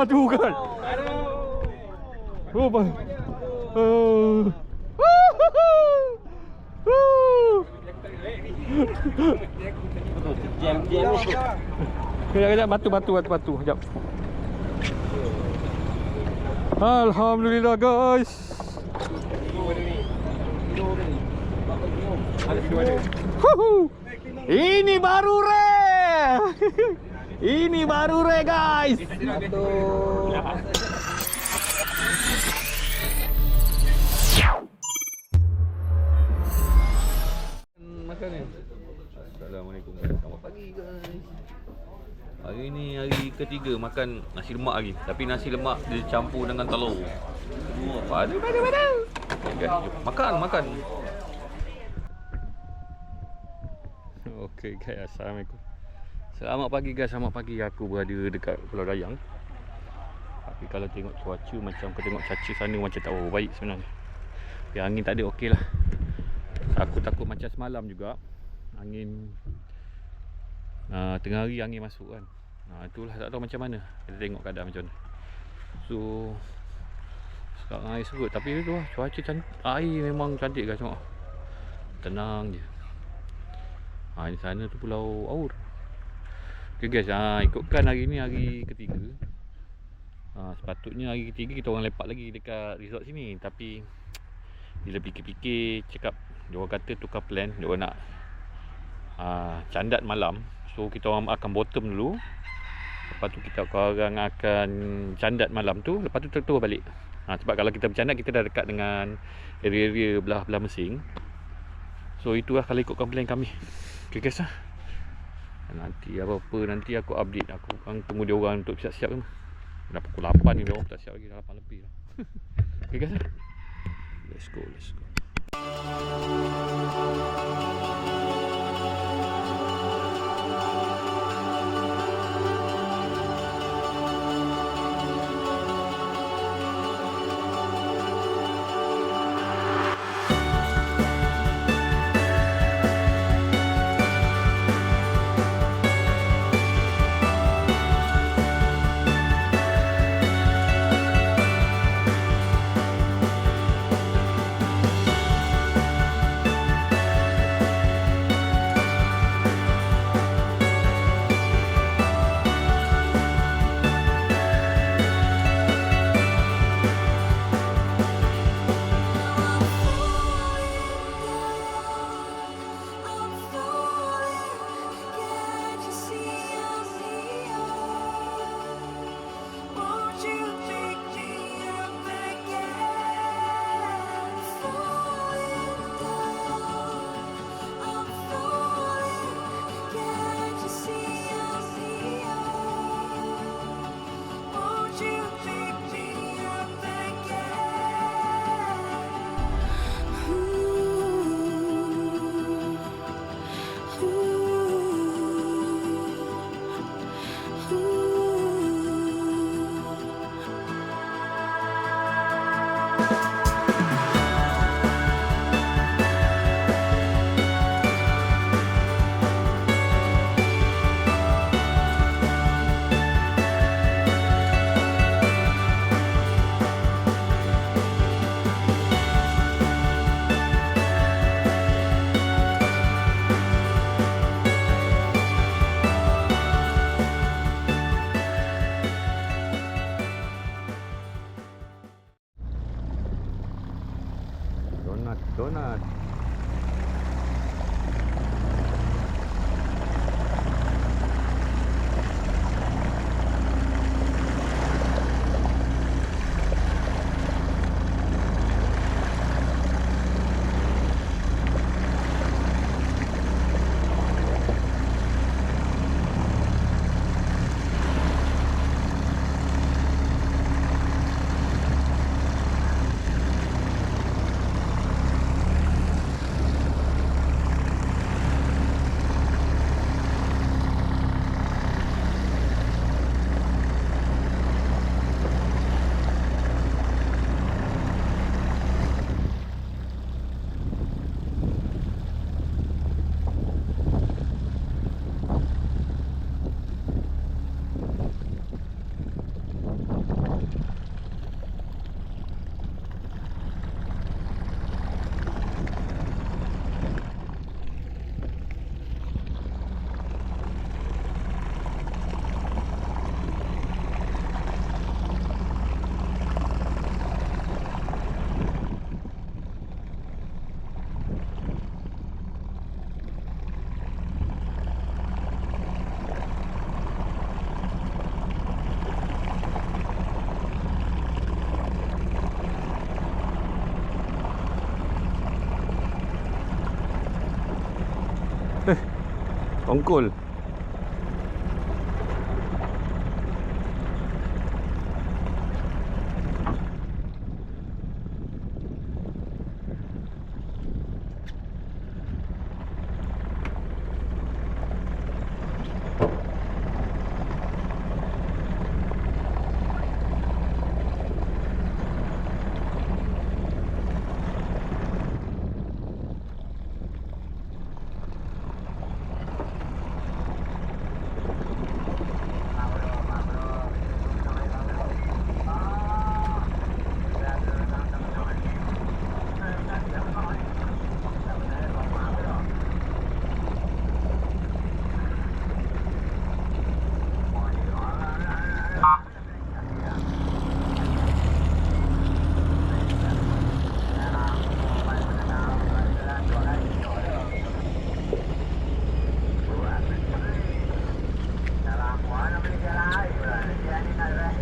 tu kan. Oh, apa? Jam-jam. Kejap, batu. Kejap. Alhamdulillah guys. Ini baru rare. Ini baru rare guys. Makan ni. Assalamualaikum guys. Selamat pagi guys. Hari ni hari ketiga makan nasi lemak lagi. Tapi nasi lemak dia campur dengan telur. Padu. Okay guys, jom. Makan. Okay guys, Assalamualaikum. Selamat pagi guys, selamat pagi. Aku berada dekat Pulau Dayang. Tapi kalau tengok cuaca macam kau tengok caca sana macam tak berapa baik sebenarnya. Tapi angin tak ada, okey lah. Aku takut macam semalam juga. Angin tengah hari angin masuk kan. Itulah tak tahu macam mana. Kita tengok keadaan macam mana. So sekarang air surut. Tapi tu lah cuaca cantik. Air memang cantik guys, tengok. Tenang je. Di sana tu Pulau Aur. Okay guys, ikutkan hari ni hari ketiga. Sepatutnya hari ketiga kita orang lepak lagi dekat resort sini. Tapi bila fikir-fikir cakap, dia orang kata tukar plan. Dia orang nak candat malam. So kita orang akan bottom dulu. Lepas tu kita orang akan candat malam tu. Lepas tu terus balik. Sebab kalau kita bercandat, kita dah dekat dengan area-area belah-belah Mesing. So itulah kalau ikutkan plan kami. Okay guys lah. Nanti apa-apa nanti aku update. Aku kan tunggu dia orang untuk siap-siap kan. Dah pukul 8 ni, dia orang tak siap lagi. Dah 8 lebih lah. Okay guys lah. Let's go. Donat. Ongkol.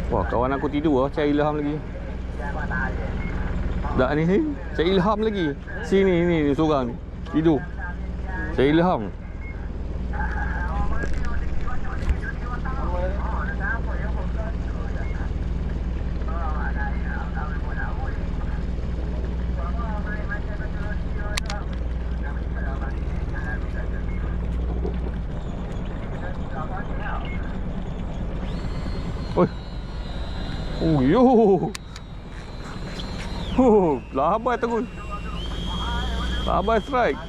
Wah, kawan aku tidur cari ilham lagi. Tak ni, cari ilham lagi. Sini ni seorang tidur. Cari ilham. Oi. Oh yo. Oh, labai terus. Labai strike.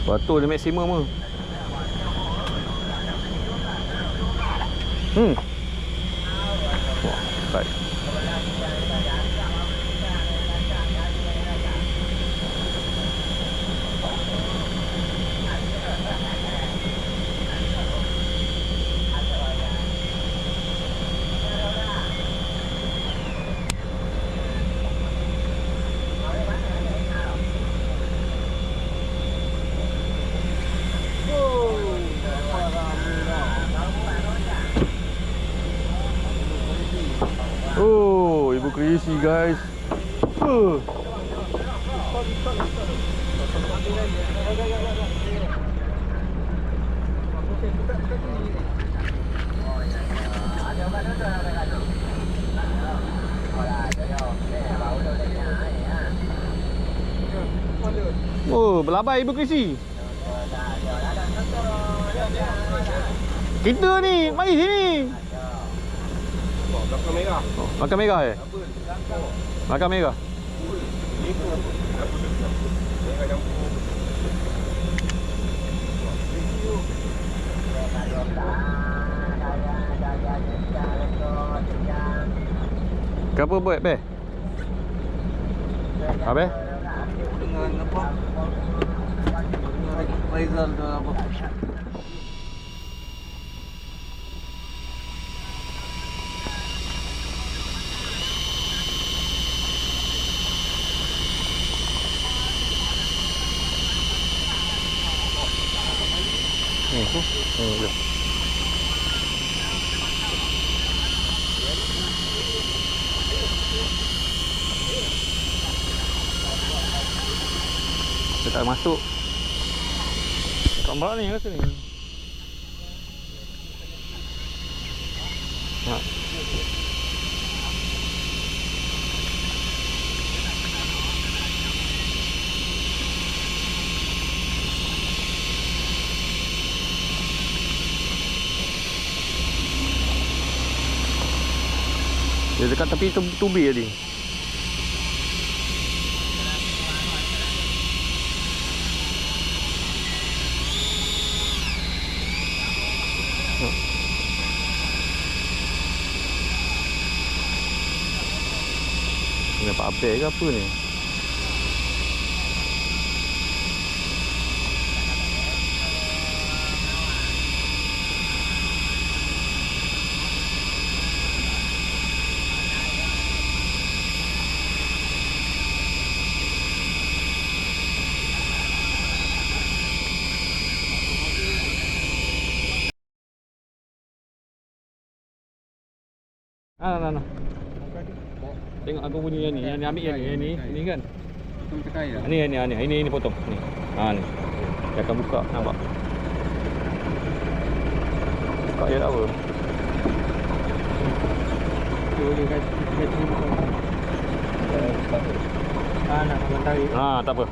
Betul dia maksimum ke? Wah, baik. Oh, ibu crazy guys. Oh, belabai ibu crazy. Kita ni, mari sini. Belakang merah. Oh, makan merah eh? Makan merah. Kenapa buat be? Apa? Dengan apa? Dengan Faizal tu apa? Ya. Dia tak masuk. Gambar ni rasa ni. Ha. Dia dekat tepi tubi tadi. Ini dapat update ke apa ni? Nah. Tengok aku punya ni. Yang ni ambil yang ni. Ni kan. Potong tekai ya. Ini potong. Ni. Ni. Dia akan buka, nampak. Buka je tak apa. Tu dia kata buka. Nak kena tarik. Tak apa.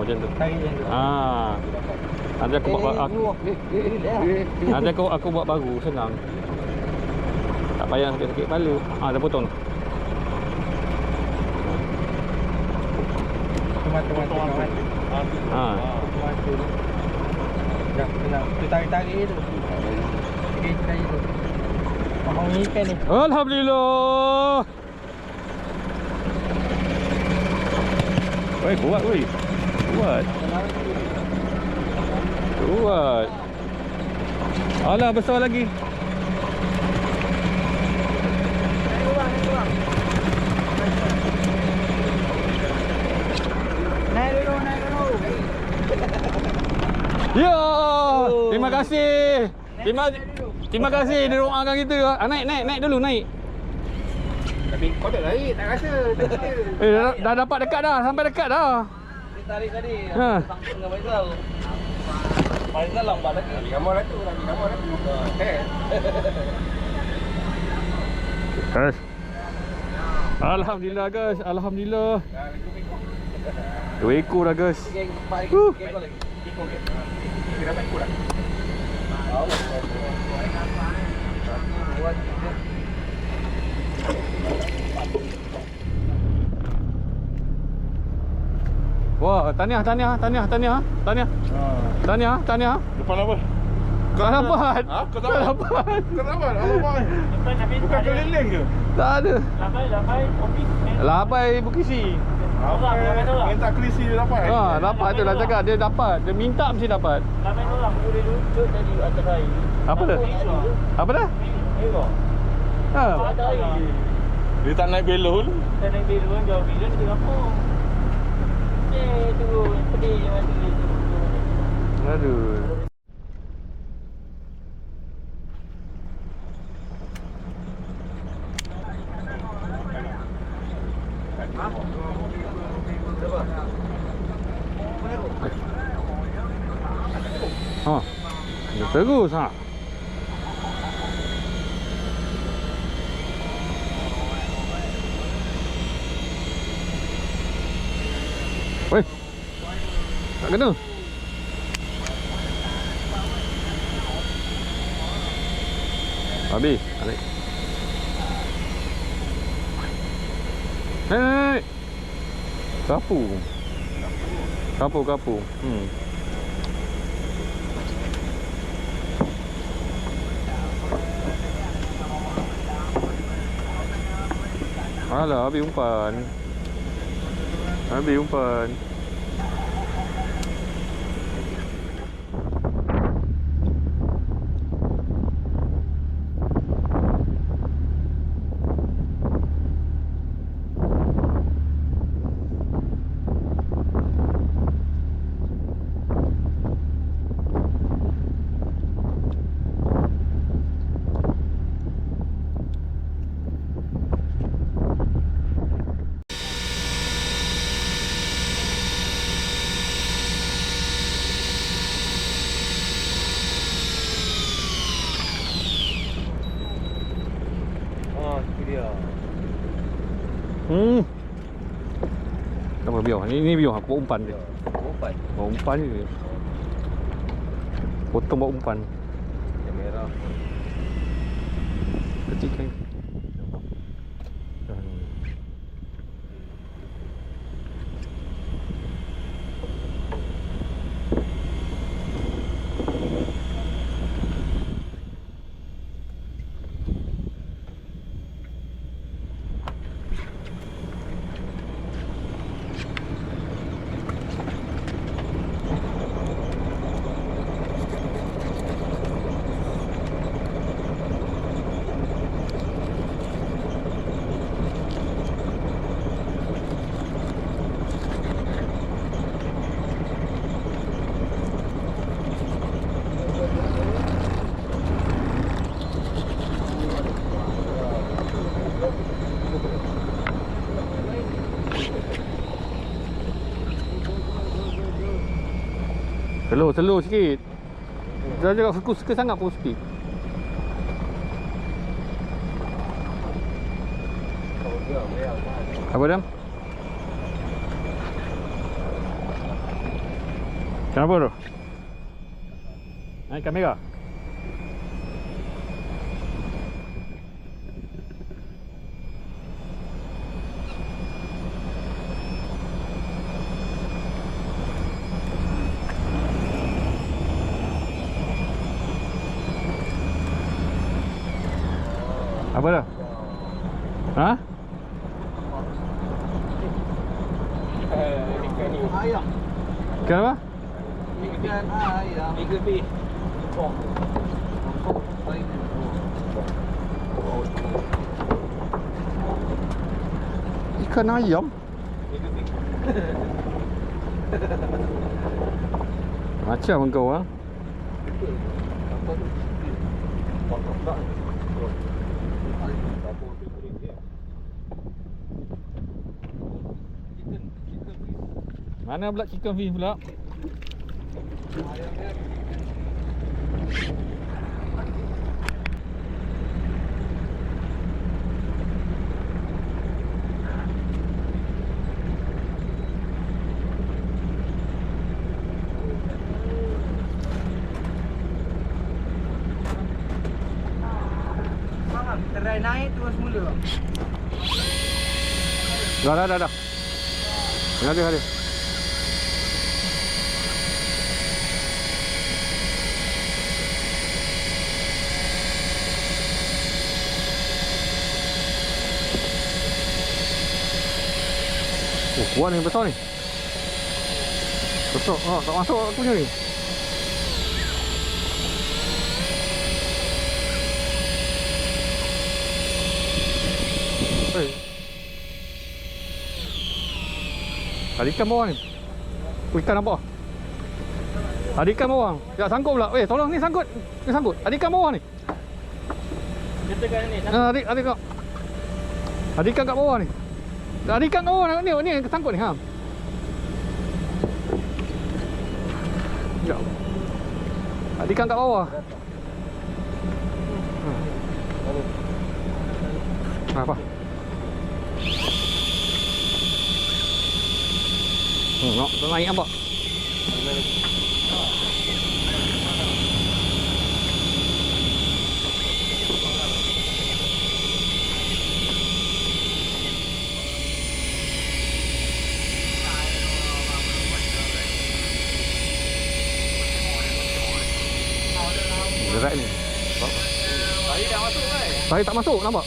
Macam tu. Tarik je tu. Nanti aku buat nanti aku buat baru, senang. Tak payah sakit-sakit kepala. Dah potong. Tomat. Dah kena tarik je tu. Tarik je tu. Abang ikan ni. Alhamdulillah. Kuat weh. Kuat. Alah, besar lagi. Naik dulu. Ya. Terima kasih. Terima kasih dia doakan kita. Naik dulu, naik. Tapi kau tak naik, tak rasa. Dah dapat dekat dah, sampai dekat dah. Dia tarik tadi. Ha. Sangkut dengan Faizal. Faizal lambat lagi. Lagi gambar lagi. Guys. Alhamdulillah guys, alhamdulillah. 2 ekor dah guys. Geng 4 ekor lagi. Kira berapa ekor dah? Wah, tahniah. Tahniah. Depan apa? Kau dapat. Kau dapat? Alamak. Bukan keliling ke? Tak ada. Labai kopi. Labai Bukisi. Yang tak kelisi dia dapat? Dapat tu lah cakap dia dapat. Dia minta mesti dapat. Labai orang boleh duduk tadi atas air. Apa dah? Apa dah? Tengok. Ada air. Dia tak naik belon. Tak naik belon, jauh belon dia kampung. Turun. Pedih je mati dia. Aduh. Dia terus Weh. Tak kena. Habis. Tarik. Hei. Kapu. Alah, habis umpan. Apa biar? Ni biar aku bawa umpan dia. Bawa umpan je. Potong bawa umpan. Kamera. Ketikan. Slow sikit. Jangan cakap suka sangat full speed. Apa Dam? Kenapa tu? Naik kamera. Apa dah? Ha? Ikan ni. Ayam. Kenapa? Ikan ayam. Ikan fish. Oh. Ikan ayam? Ikan fish. Macam kau ah. Apa tu? Potong tak? Dapur tu kuning dia. Chicken fish. Mana pula chicken fish pula? Ayam dia. Terai naik terus mula. Dah. Ada. Oh, kuat ni besar ni. Besar. Oh, tak masuk aku punya ni. Hey. Ada ikan bawah ni. Oh, ikan nampak. Ada ikan bawah. Tak sangkut pula. Tolong ni sangkut. Ni sangkut. Ada ikan bawah ni. Kita kan ni. Ada kau. Ada ikan kat bawah ni. Ada ikan kat bawah ni sangkut ni. Ha. Sekejap. Ada ikan kat bawah. Apa? Nak naik apa? Gerak ni. Tadi dah masuk kan? Saya tak masuk, nampak?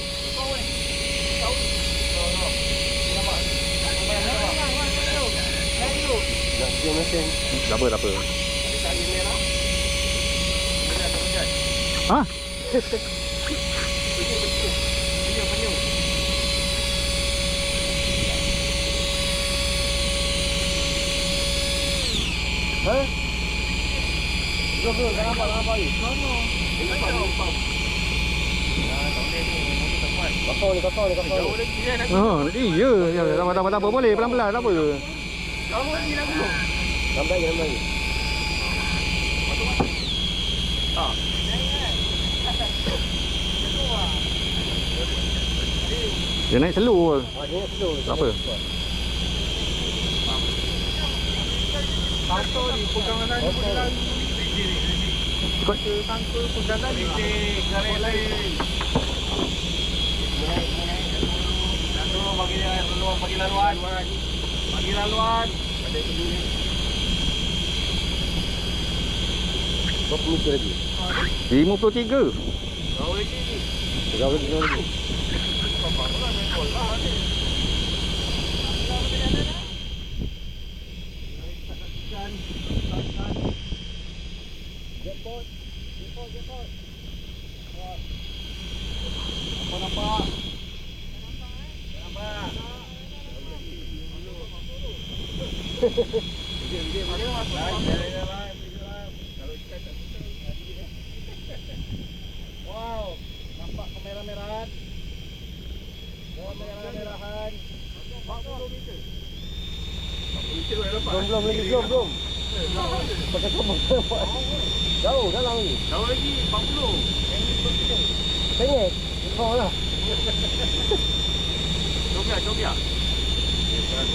Dia mesin. Tak apa. Ada tali merah. Dia ada hujan. Ha? Penyu. Hah? Jangan apa ni? Kosong ni. Jauh lagi kan aku. Oh, iya. Tak apa boleh pelan-pelan tak apa. Kamu lagi nak belum? Lambat lagi. Ah. Dia naik slow. Dia slow. Tak apa. Satu ni pegangan tadi boleh lari. Ikut. Sangkul pegangan tadi. Garis lain. Lalu bagi laluan. Ada itu dulu. 20 meter lagi. 53. Kau lagi. Jauh lagi. Apa-apa main bola ni. Jackpot. Apa nampak? Wow, nampak kemerah-merahan. Merah-merahan. 40 meter. 40 meter dah dapat. Belum. Pakai kamu. Jauh dalam ni. Jauh lagi 40. Tengok. Kau lah. Coba.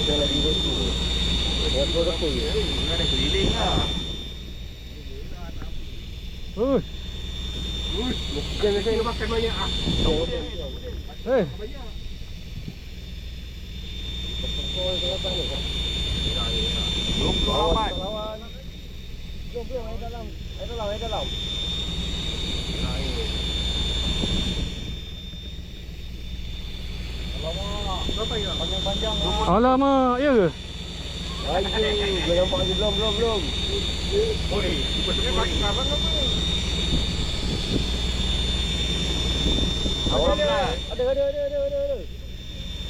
Dia lagi rotu. Dia rotu je. Ada keliling lah. Jangan saya Makan banyak ah. Belum keluar. Belum, air dalam. Berapa ya? Panjang-panjang. Alamak, ya ke? Ayo, gue nampak je belum. Oi, betul pakai abang apa ni? Ada.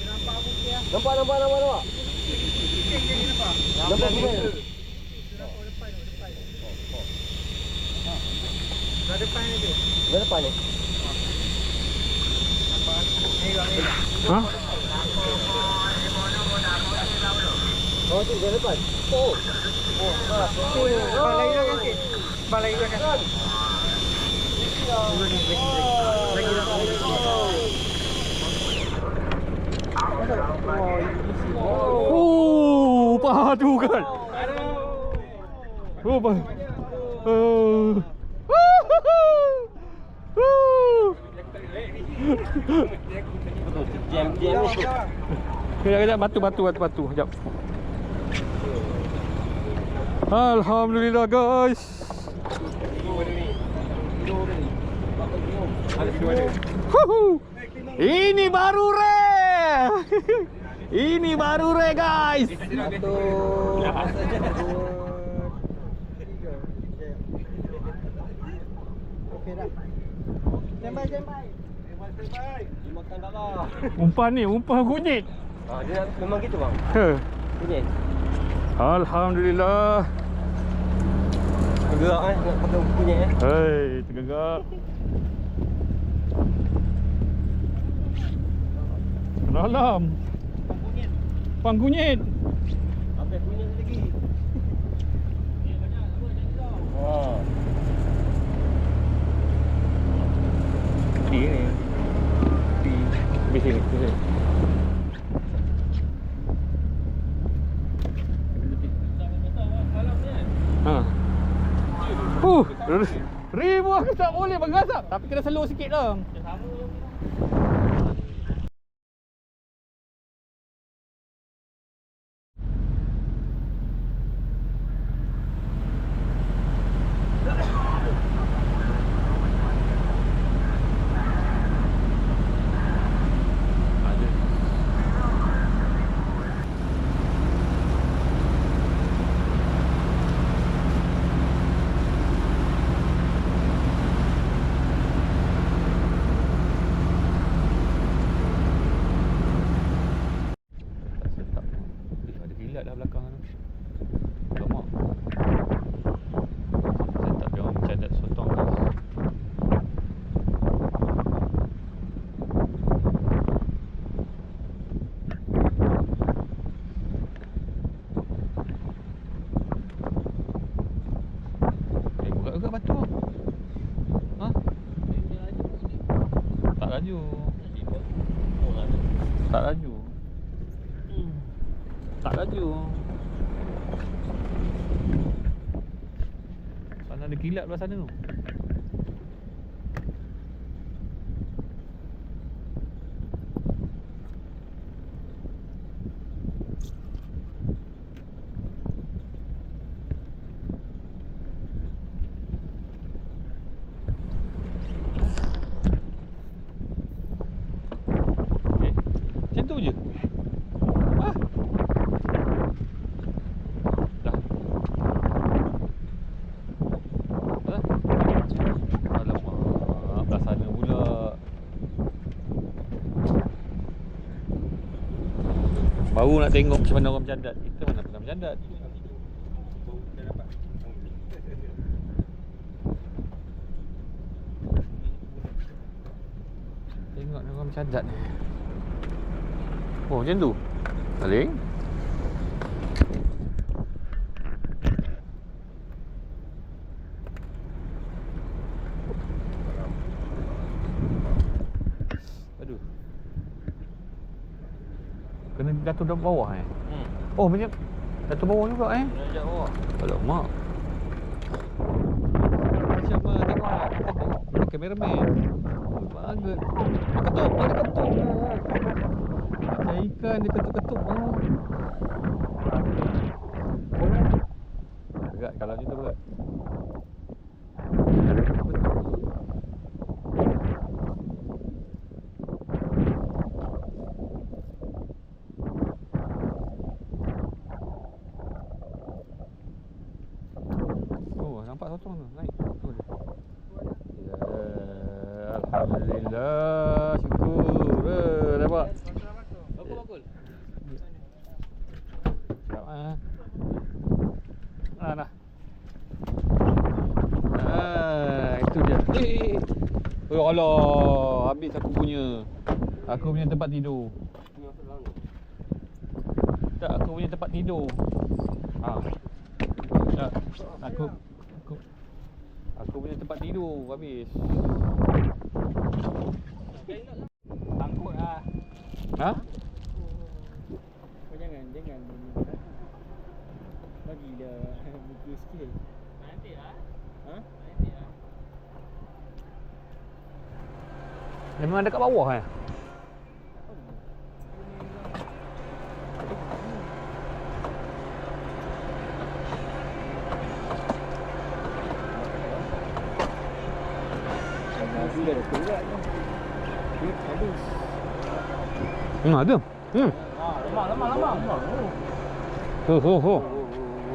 Nampak apa dia? Nampak. Nampak bukan? Dah depan ni tu. Dah depan ni. Nampak ni lah. Ha? Oh tu dah depan. Oh. Balai dah kan sikit. Balai dah kan. Padu kan? Jam-jam ni. Kejap, batu. Sekejap. Alhamdulillah guys. Ini baru rare guys. Okey dah. Standby. Makan tak lah. Umpan kunyit. Dia memang gitu bang. Kunyit. Alhamdulillah. Gerak nak pakai kunyit Hei, tergagak. Dalam. Pang kunyit. Ambil kunyit lagi. Di sini. Ribu aku tak boleh menggasap. Tapi kena slow sikit lah. Ada belakang tu. Alamak. Saya tak biar orang mencadat sotong guys. Berat-berat batu. Ha? Tak laju. Sana ada kilat belah sana tu. Macam tu je. Baru nak tengok macam mana orang bercandat. Kita mana pernah bercandat. Tengok ni orang bercandat ni. Oh macam tu. Saling. jatuh dari bawah Oh macam jatuh bawah juga Jatuh bawah. Alamak. Macam mana tengok kameraman. Bagus. Ketuk, ada ketuk. Macam ikan dia ketuk-ketuk. Berat kalau ni tu berat. Nampak sotong tu naik tu dia. Ya, alhamdulillah, syukur. Dapat. Bakul. Dah. Itu dia. Oh Allah, habis aku punya tempat tidur. Tak, aku punya tempat tidur. Tak, aku punya tempat tidur habis. Bangkut lah. Ha? Kau jangan bagilah buku sikit. Nanti lah. Ha? Nanti lah. Memang dekat bawah Dia dah berat ni. Dia habis. Ada. Lemah. Ho.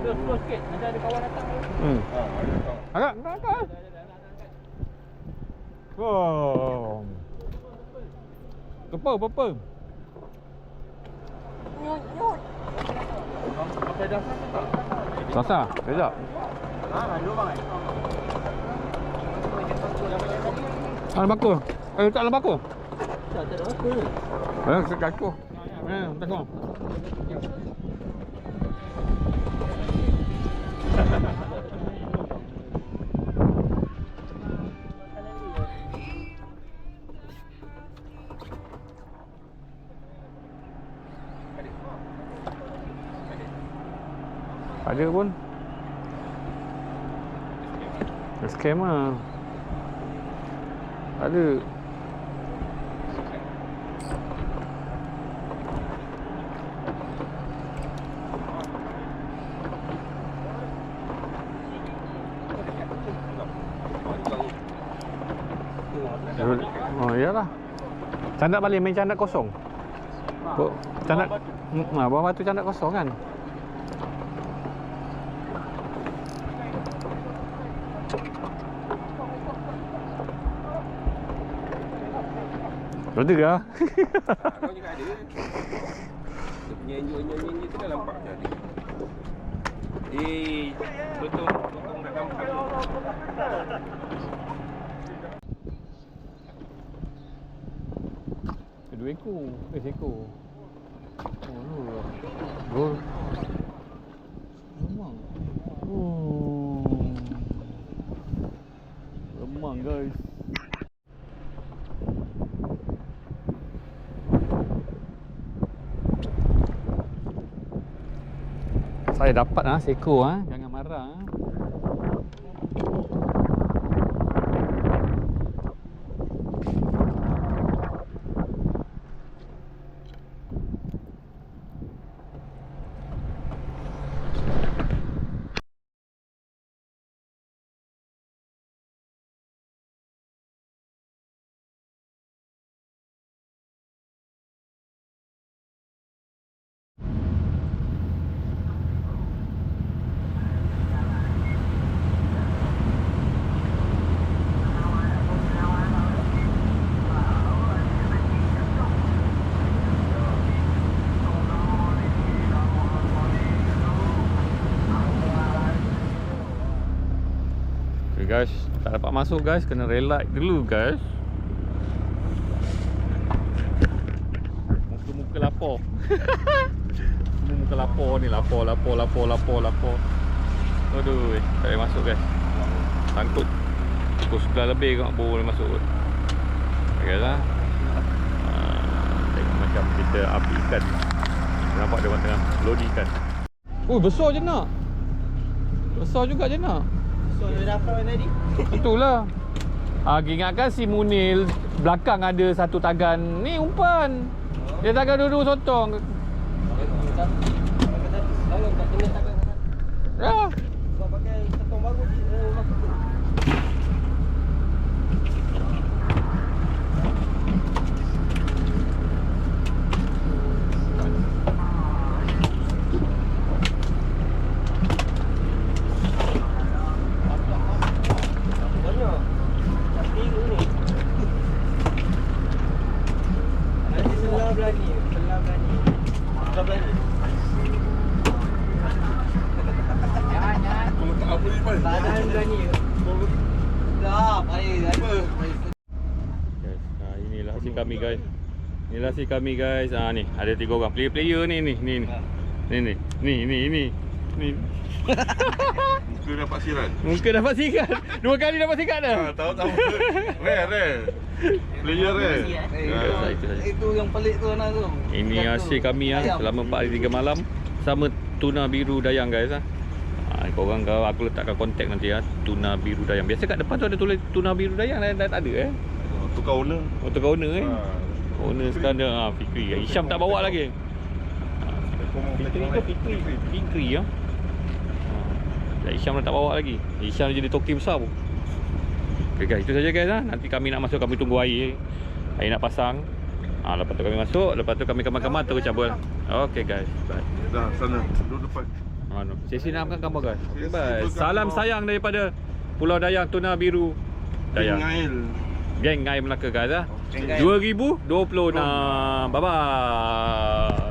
Slow sikit. Nanti ada kawan datang tu. Agak. Wow. Apa? Apa dah tak? Sasa, sekejap. Dua bang. Dalam bakul. Tak dalam bakul. Tak ada apa. Sekejap aku. Tengok. Ada pun. Scam lah. Ada. Oh iyalah. Candak balik main candak kosong. Candak bawah batu candak kosong kan. Betul ke? Kau juga ada. Dia punya enjin tu dah nampak jadi. Betul dah nampak. Dua ekor. Seekor. Gol. Lemang. Lemang guys. Saya dapat seekor jangan marah. Guys, tak dapat masuk guys, kena relax dulu guys. Muka-muka lapar. Muka lapar ni, lapar. Aduh, tak boleh masuk guys. Sangkut pukul 11 lebih kot baru boleh masuk kot. Okay lah. Tengok macam kita api ikan Nampak dia orang tengah loading ikan. Oh, besar je nak. Besar juga je nak. So dia dapat tadi. Itulah. Ingatkan si Munil belakang ada satu tagan ni umpan. Dia tagan dua-dua sotong. Jangan tak kena tagan kat sana. Ya. Sebab pakai sotong baru masuk tu. Inilah si kami guys. Inilah si kami guys. Ni ada 3 orang player ni. Ni. Muka dapat sirat. Muka dapat sikat. 2 kali dapat sikat dah. Tahu. Rare. Player rare. Itu saja. Itu yang pelik tu anak tu. Ini hasil kami selama 4 hari 3 malam sama tuna biru dayang guys . Korang kau aku letakkan kontak nanti tuna biru dayang. Biasa kat depan tu ada tulis tuna biru dayang dah tak ada Tukar owner. Oh, tukar owner Owner sekarang dah Fikri. Hisham tak bawa lagi. Fikri ke Fikri? Fikri ya. Hisham dah tak bawa lagi. Hisham jadi toki besar pun. Okay guys, itu saja guys . Nanti kami nak masuk, kami tunggu air. Air nak pasang. Lepas tu kami masuk, lepas tu kami kamar-kamar terus cabut. Okay guys, bye. Dah sana, duduk depan. Sesi nak makan gambar guys. Okay, bye. Salam sayang daripada Pulau Dayang Tuna Biru Dayang. Geng Ngail Melaka guys . 2026. Bye bye.